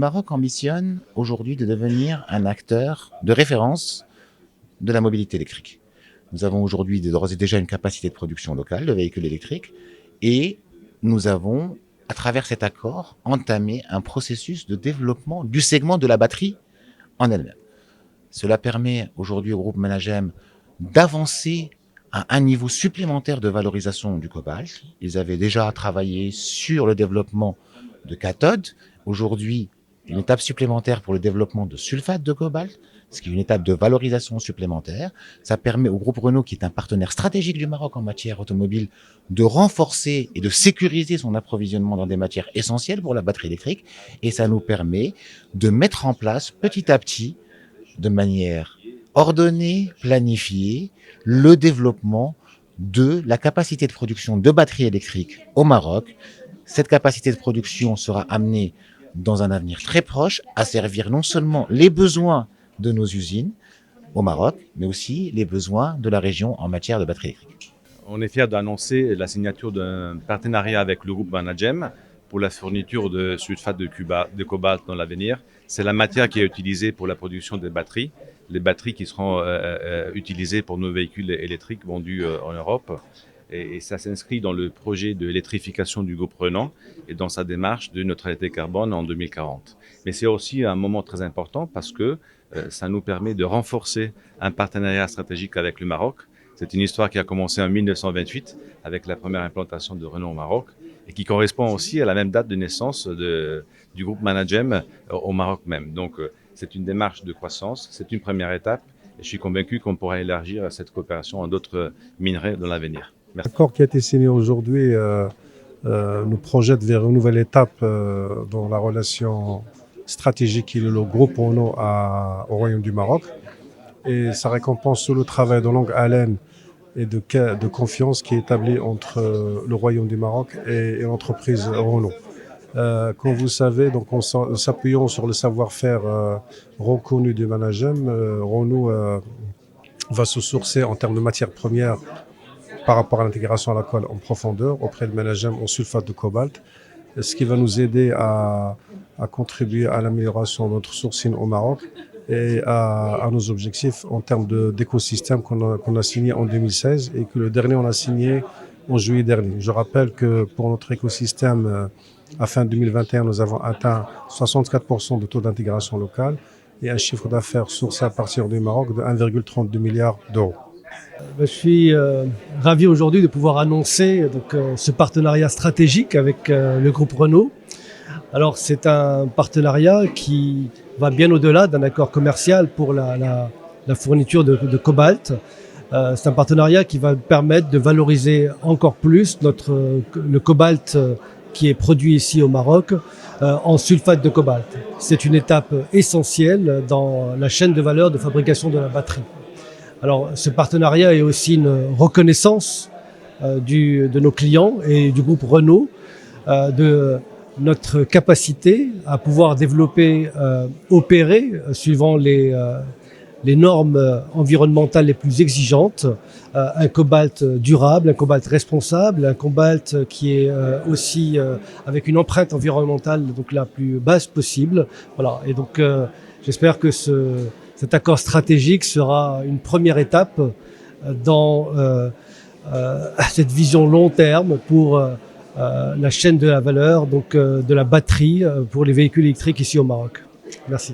Maroc ambitionne aujourd'hui de devenir un acteur de référence de la mobilité électrique. Nous avons aujourd'hui d'ores et déjà une capacité de production locale de véhicules électriques et nous avons, à travers cet accord, entamé un processus de développement du segment de la batterie en elle-même. Cela permet aujourd'hui au groupe Managem d'avancer à un niveau supplémentaire de valorisation du cobalt. Ils avaient déjà travaillé sur le développement de cathodes. Aujourd'hui, une étape supplémentaire pour le développement de sulfate de cobalt, ce qui est une étape de valorisation supplémentaire. Ça permet au groupe Renault, qui est un partenaire stratégique du Maroc en matière automobile, de renforcer et de sécuriser son approvisionnement dans des matières essentielles pour la batterie électrique. Et ça nous permet de mettre en place petit à petit, de manière ordonnée, planifiée, le développement de la capacité de production de batteries électriques au Maroc. Cette capacité de production sera amenée dans un avenir très proche à servir non seulement les besoins de nos usines au Maroc, mais aussi les besoins de la région en matière de batteries électriques. On est fiers d'annoncer la signature d'un partenariat avec le groupe Managem pour la fourniture de sulfate de cobalt dans l'avenir. C'est la matière qui est utilisée pour la production des batteries. Les batteries qui seront utilisées pour nos véhicules électriques vendus en Europe. Et ça s'inscrit dans le projet de électrification du groupe Renault et dans sa démarche de neutralité carbone en 2040. Mais c'est aussi un moment très important parce que ça nous permet de renforcer un partenariat stratégique avec le Maroc. C'est une histoire qui a commencé en 1928 avec la première implantation de Renault au Maroc et qui correspond aussi à la même date de naissance du groupe Managem au Maroc même. Donc c'est une démarche de croissance, c'est une première étape et je suis convaincu qu'on pourra élargir cette coopération à d'autres minerais dans l'avenir. L'accord qui a été signé aujourd'hui nous projette vers une nouvelle étape dans la relation stratégique qu'il est le groupe Renault au Royaume du Maroc. Et ça récompense tout le travail de longue haleine et de confiance qui est établi entre le Royaume du Maroc et l'entreprise Renault. Comme vous savez, donc en s'appuyant sur le savoir-faire reconnu du Managem, Renault va se sourcer en termes de matières premières par rapport à l'intégration à la colle en profondeur auprès de Managem en sulfate de cobalt, ce qui va nous aider à contribuer à l'amélioration de notre sourcing au Maroc et à nos objectifs en termes d'écosystème qu'on a signé en 2016 et que le dernier on a signé en juillet dernier. Je rappelle que pour notre écosystème, à fin 2021, nous avons atteint 64% de taux d'intégration locale et un chiffre d'affaires sourcé à partir du Maroc de 1,32 milliard d'euros. Je suis ravi aujourd'hui de pouvoir annoncer ce partenariat stratégique avec le groupe Renault. Alors c'est un partenariat qui va bien au-delà d'un accord commercial pour la fourniture de cobalt. C'est un partenariat qui va permettre de valoriser encore plus le cobalt qui est produit ici au Maroc en sulfate de cobalt. C'est une étape essentielle dans la chaîne de valeur de fabrication de la batterie. Alors, ce partenariat est aussi une reconnaissance de nos clients et du groupe Renault de notre capacité à pouvoir développer, opérer, suivant les normes environnementales les plus exigeantes, un cobalt durable, un cobalt responsable, un cobalt qui est aussi avec une empreinte environnementale donc la plus basse possible. Voilà. Et donc, j'espère que cet accord stratégique sera une première étape dans cette vision long terme pour la chaîne de la valeur, donc de la batterie pour les véhicules électriques ici au Maroc. Merci.